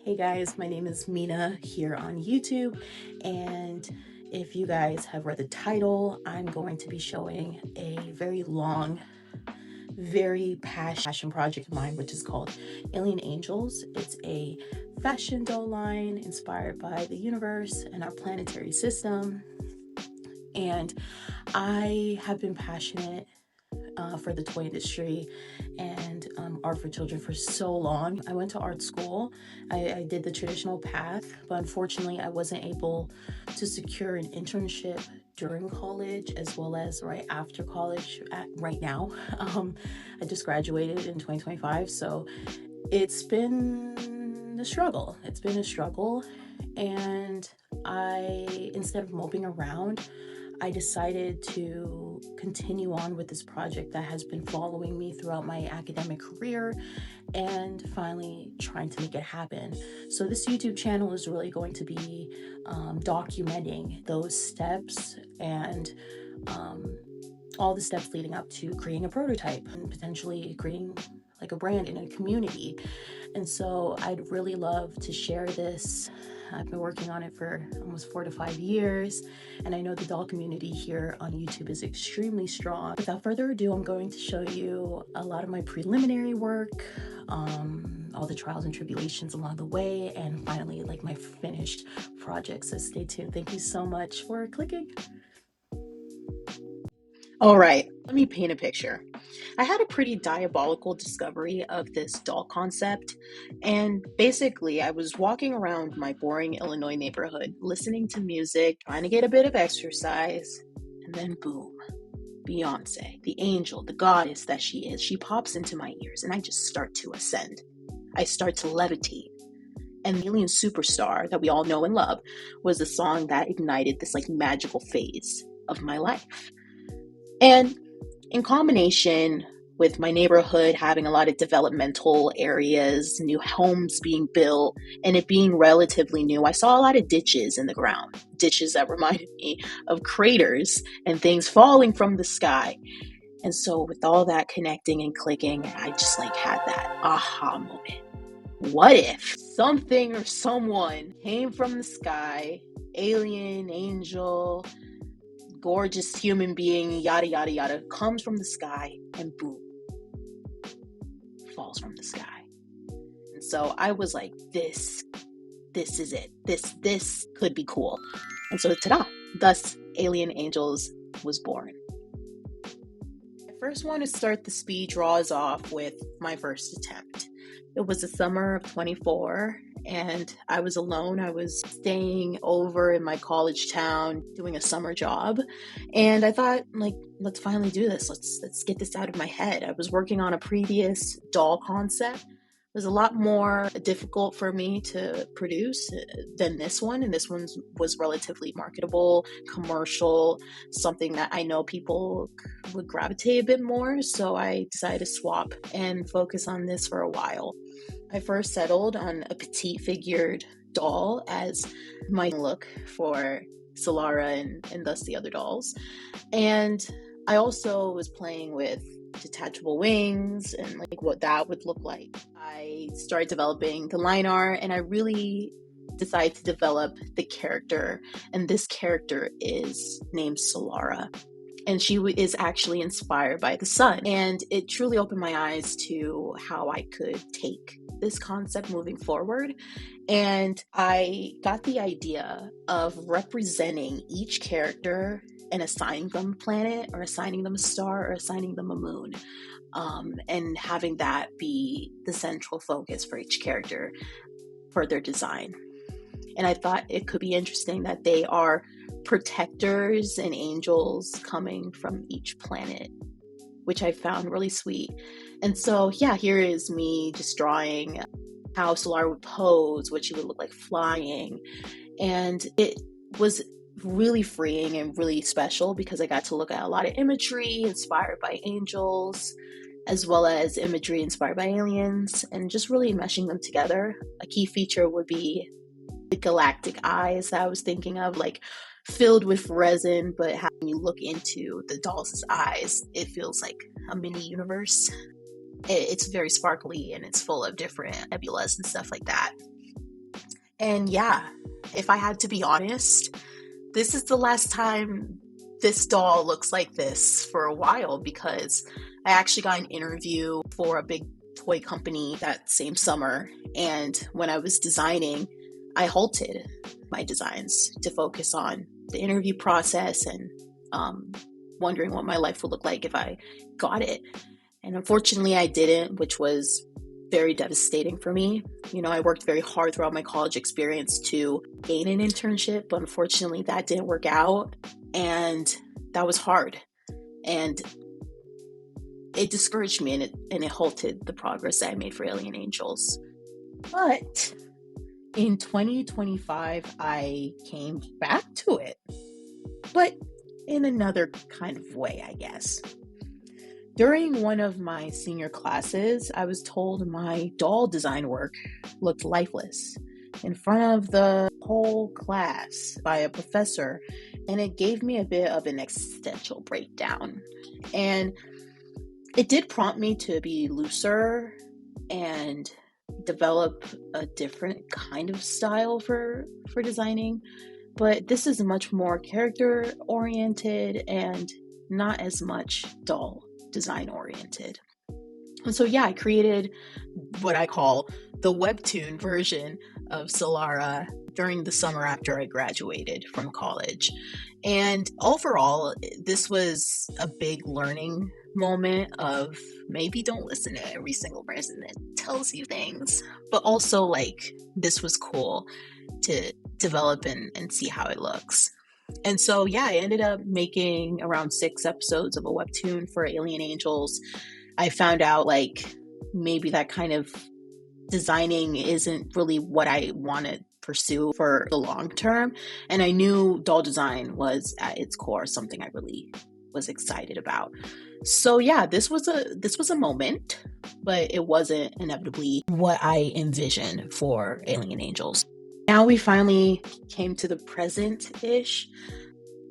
Hey guys, my name is Mina here on YouTube, and if you guys have read the title, I'm going to be showing a very long, very passion project of mine, which is called Alien Angels. It's a fashion doll line inspired by the universe and our planetary system, and I have been passionate for the toy industry and art for children for so long. I went to art school. I did the traditional path, but unfortunately I wasn't able to secure an internship during college as well as right after college right now. I just graduated in 2025, so it's been a struggle. And instead of moping around, I decided to continue on with this project that has been following me throughout my academic career and finally trying to make it happen. So this YouTube channel is really going to be documenting those steps and all the steps leading up to creating a prototype and potentially creating like a brand in a community. And so I'd really love to share this. I've been working on it for almost 4 to 5 years, and I know the doll community here on YouTube is extremely strong. Without further ado, I'm going to show you a lot of my preliminary work, all the trials and tribulations along the way, and finally like my finished project. So stay tuned. Thank you so much for clicking. All right, let me paint a picture. I had a pretty diabolical discovery of this doll concept, and basically I was walking around my boring Illinois neighborhood, listening to music, trying to get a bit of exercise, and then boom, Beyonce, the angel, the goddess that she is, she pops into my ears, and I just start to ascend. I start to levitate. And Alien Superstar, that we all know and love, was the song that ignited this like magical phase of my life. And in combination with my neighborhood having a lot of developmental areas, new homes being built, and it being relatively new, I saw a lot of ditches in the ground, ditches that reminded me of craters and things falling from the sky. And so with all that connecting and clicking, I just like had that aha moment. What if something or someone came from the sky, alien, angel, gorgeous human being, yada yada yada, comes from the sky and boom, falls from the sky. And so I was like, this is it. This could be cool. And so ta-da, thus Alien Angels was born. I first want to start the speed draws off with my first attempt. It was the summer of 24, and I was alone. I was staying over in my college town doing a summer job, and I thought, like, let's finally do this. Let's get this out of my head. I was working on a previous doll concept. It was a lot more difficult for me to produce than this one, and this one was relatively marketable, commercial, something that I know people would gravitate a bit more, so I decided to swap and focus on this for a while. I first settled on a petite figured doll as my look for Solara and thus the other dolls. And I also was playing with detachable wings and like what that would look like. I started developing the line art, and I really decided to develop the character, and this character is named Solara, and she is actually inspired by the sun. And it truly opened my eyes to how I could take this concept moving forward. And I got the idea of representing each character and assigning them a planet, or assigning them a star, or assigning them a moon, and having that be the central focus for each character for their design. And I thought it could be interesting that they are protectors and angels coming from each planet, which I found really sweet. And so, yeah, here is me just drawing how Solara would pose, what she would look like flying. And it was really freeing and really special because I got to look at a lot of imagery inspired by angels, as well as imagery inspired by aliens, and just really meshing them together. A key feature would be the galactic eyes that I was thinking of, like filled with resin, but when you look into the doll's eyes, it feels like a mini universe. It's very sparkly and it's full of different nebulas and stuff like that. And yeah, if I had to be honest, this is the last time this doll looks like this for a while, because I actually got an interview for a big toy company that same summer. And when I was designing, I halted my designs to focus on the interview process and wondering what my life would look like if I got it. And unfortunately, I didn't, which was very devastating for me. You know, I worked very hard throughout my college experience to gain an internship, but unfortunately, that didn't work out. And that was hard. And it discouraged me, and it halted the progress that I made for Alien Angels. But in 2025, I came back to it, but in another kind of way, I guess. During one of my senior classes, I was told my doll design work looked lifeless in front of the whole class by a professor, and it gave me a bit of an existential breakdown. And it did prompt me to be looser and develop a different kind of style for designing, but this is much more character oriented and not as much doll design oriented. And so yeah, I created what I call the webtoon version of Solara during the summer after I graduated from college. And overall, this was a big learning moment of maybe don't listen to every single person that tells you things, but also like this was cool to develop and see how it looks. And so yeah, I ended up making around 6 episodes of a webtoon for Alien Angels. I found out like maybe that kind of designing isn't really what I want to pursue for the long term, and I knew doll design was at its core something I really was excited about. So yeah, this was a moment, but it wasn't inevitably what I envisioned for Alien Angels. Now we finally came to the present-ish.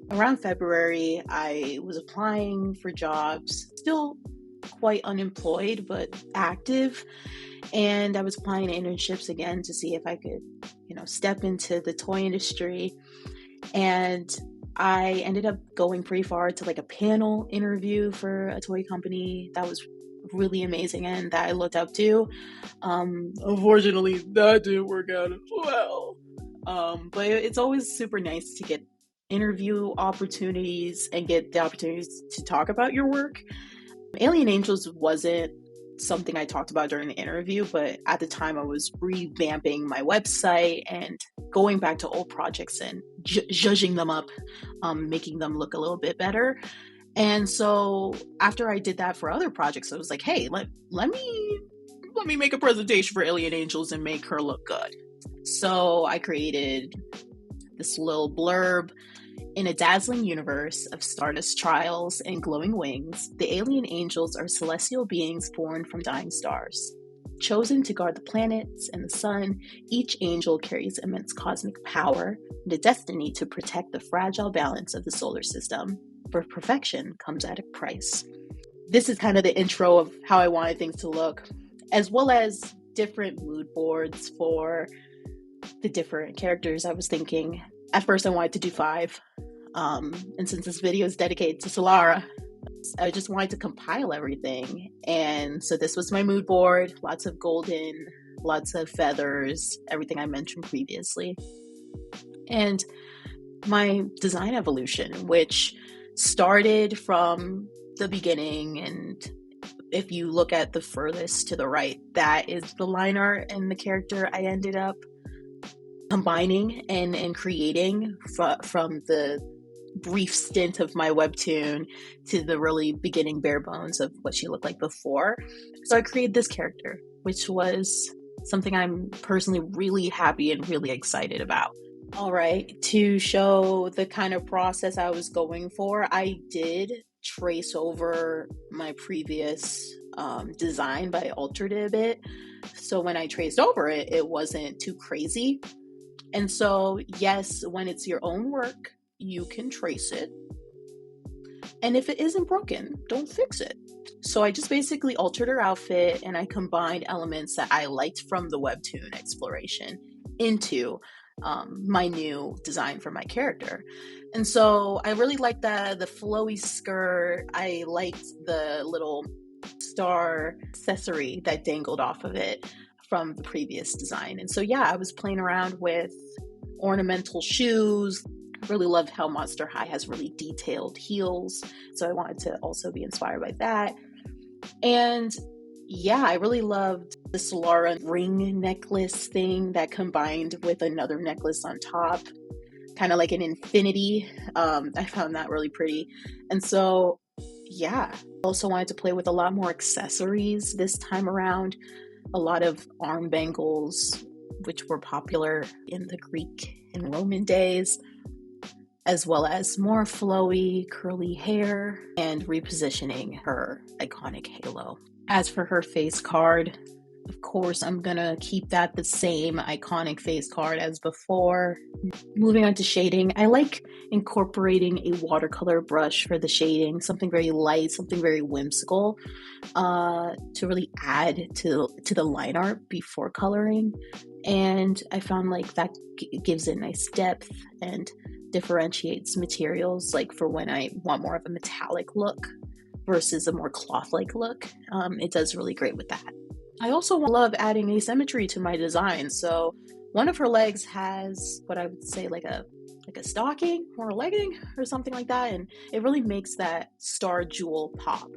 Around February, I was applying for jobs, still quite unemployed, but active. And I was applying to internships again to see if I could, step into the toy industry. And I ended up going pretty far to like a panel interview for a toy company that was really amazing and that I looked up to. Unfortunately, that didn't work out as well. But it's always super nice to get interview opportunities and get the opportunities to talk about your work. Alien Angels wasn't something I talked about during the interview, but at the time I was revamping my website and going back to old projects and zhuzhing them up, making them look a little bit better. And so after I did that for other projects, I was like, hey, let me make a presentation for Alien Angels and make her look good. So I created this little blurb. In a dazzling universe of stardust trials and glowing wings, the alien angels are celestial beings born from dying stars. Chosen to guard the planets and the sun, each angel carries immense cosmic power and a destiny to protect the fragile balance of the solar system. For perfection comes at a price. This is kind of the intro of how I wanted things to look, as well as different mood boards for the different characters I was thinking. At first I wanted to do 5, and since this video is dedicated to Solara, I just wanted to compile everything. And so this was my mood board, lots of golden, lots of feathers, everything I mentioned previously. And my design evolution, which started from the beginning, and if you look at the furthest to the right, that is the line art and the character I ended up combining and creating from the brief stint of my webtoon to the really beginning bare bones of what she looked like before. So I created this character, which was something I'm personally really happy and really excited about. All right, to show the kind of process I was going for, I did trace over my previous design, but I altered it a bit. So when I traced over it, it wasn't too crazy. And so, yes, when it's your own work, you can trace it. And if it isn't broken, don't fix it. So I just basically altered her outfit and I combined elements that I liked from the webtoon exploration into my new design for my character. And so I really liked the flowy skirt. I liked the little star accessory that dangled off of it from the previous design. And so yeah, I was playing around with ornamental shoes. Really loved how Monster High has really detailed heels, so I wanted to also be inspired by that. And yeah, I really loved the Solara ring necklace thing that combined with another necklace on top, kind of like an infinity. I found that really pretty. And so yeah, also wanted to play with a lot more accessories this time around. A lot of arm bangles, which were popular in the Greek and Roman days, as well as more flowy, curly hair, and repositioning her iconic halo. As for her face card, of course, I'm gonna keep that the same iconic face card as before. Moving on to shading, I like incorporating a watercolor brush for the shading, something very light, something very whimsical, to really add to the line art before coloring. And I found like that gives it nice depth and differentiates materials, like for when I want more of a metallic look versus a more cloth-like look. It does really great with that. I also love adding asymmetry to my design. So one of her legs has what I would say like a stocking or a legging or something like that, and it really makes that star jewel pop.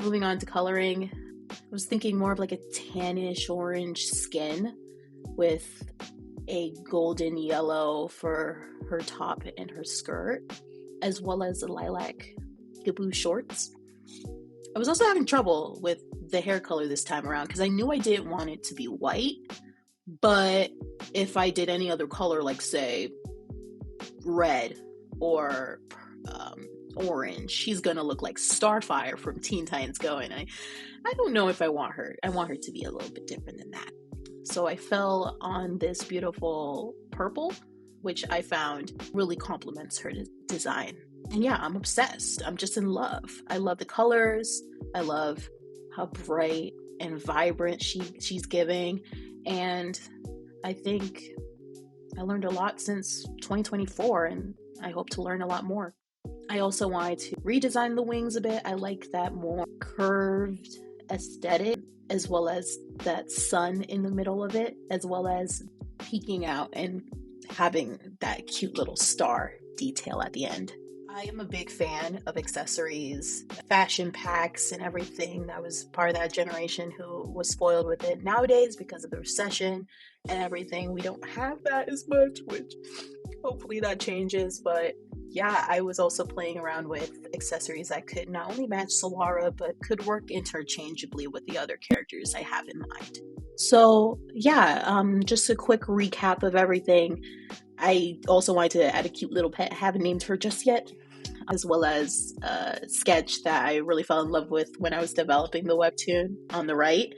Moving on to coloring, I was thinking more of like a tannish orange skin with a golden yellow for her top and her skirt, as well as the lilac gaboo shorts. I was also having trouble with the hair color this time around because I knew I didn't want it to be white, but if I did any other color, like say red or orange, she's gonna look like Starfire from Teen Titans Go, and I don't know if I want her to be a little bit different than that. So I fell on this beautiful purple, which I found really complements her design. And yeah, I'm obsessed. I'm just in love. I love the colors. I love how bright and vibrant she's giving. And I think I learned a lot since 2024, and I hope to learn a lot more. I also wanted to redesign the wings a bit. I like that more curved aesthetic, as well as that sun in the middle of it, as well as peeking out and having that cute little star detail at the end. I am a big fan of accessories, fashion packs, and everything. I was part of that generation who was spoiled with it. Nowadays, because of the recession and everything, we don't have that as much, which hopefully that changes. But yeah, I was also playing around with accessories that could not only match Solara, but could work interchangeably with the other characters I have in mind. So yeah, just a quick recap of everything. I also wanted to add a cute little pet. I haven't named her just yet, as well as a sketch that I really fell in love with when I was developing the webtoon on the right.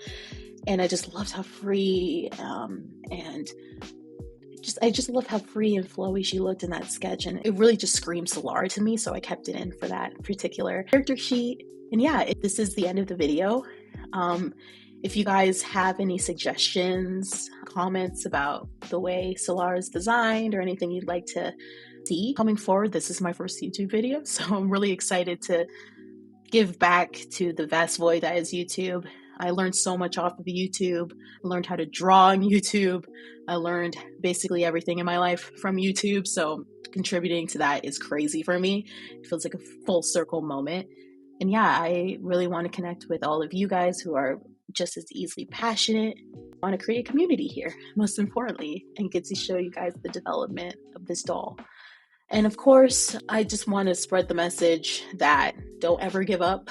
And I just loved how free and I just love how free and flowy she looked in that sketch, and it really just screams Solara to me, so I kept it in for that particular character sheet. And yeah, this is the end of the video. If you guys have any suggestions, comments about the way Solara is designed, or anything you'd like to see coming forward, this is my first YouTube video, so I'm really excited to give back to the vast void that is YouTube. I learned so much off of YouTube. I learned how to draw on YouTube. I learned basically everything in my life from YouTube, so contributing to that is crazy for me. It feels like a full circle moment. And yeah, I really want to connect with all of you guys who are just as easily passionate. I want to create a community here, most importantly, and get to show you guys the development of this doll. And of course, I just want to spread the message that don't ever give up.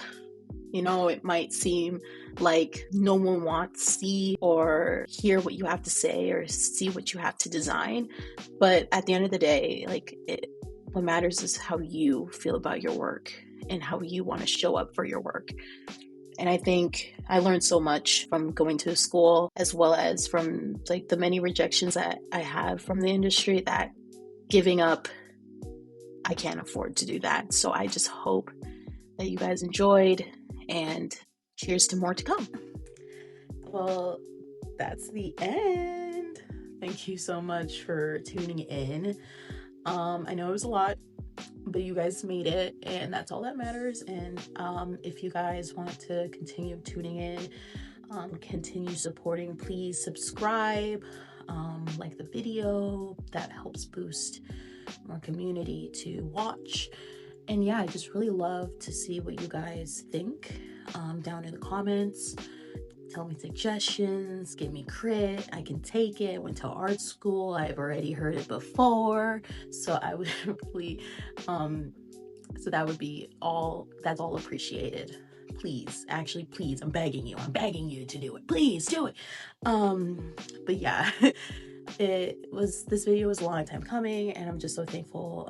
You know, it might seem like no one wants to see or hear what you have to say or see what you have to design. But at the end of the day, what matters is how you feel about your work and how you want to show up for your work. And I think I learned so much from going to school, as well as from the many rejections that I have from the industry, that giving up, I can't afford to do that. So I just hope that you guys enjoyed, and cheers to more to come. Well, that's the end. Thank you so much for tuning in. I know it was a lot, but you guys made it, and that's all that matters. And if you guys want to continue tuning in, continue supporting, please subscribe, like the video. That helps boost more community to watch. And yeah, I just really love to see what you guys think down in the comments. Tell me suggestions, give me crit. I can take it. Went to art school. I've already heard it before, so I would really so that would be all. That's all appreciated. Please, actually, please, I'm begging you to do it. Please do it. But yeah, this video was a long time coming, and I'm just so thankful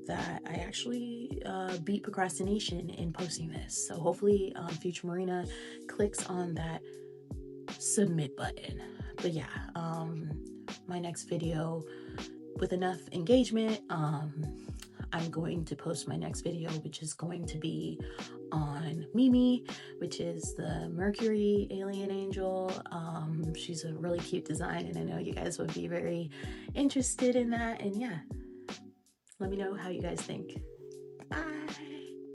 that I actually beat procrastination in posting this. So hopefully future Marina clicks on that submit button. But yeah, my next video with enough engagement, I'm going to post my next video, which is going to be on Mimi, which is the Mercury alien angel. She's a really cute design, and I know you guys would be very interested in that. And yeah, let me know how you guys think. Bye.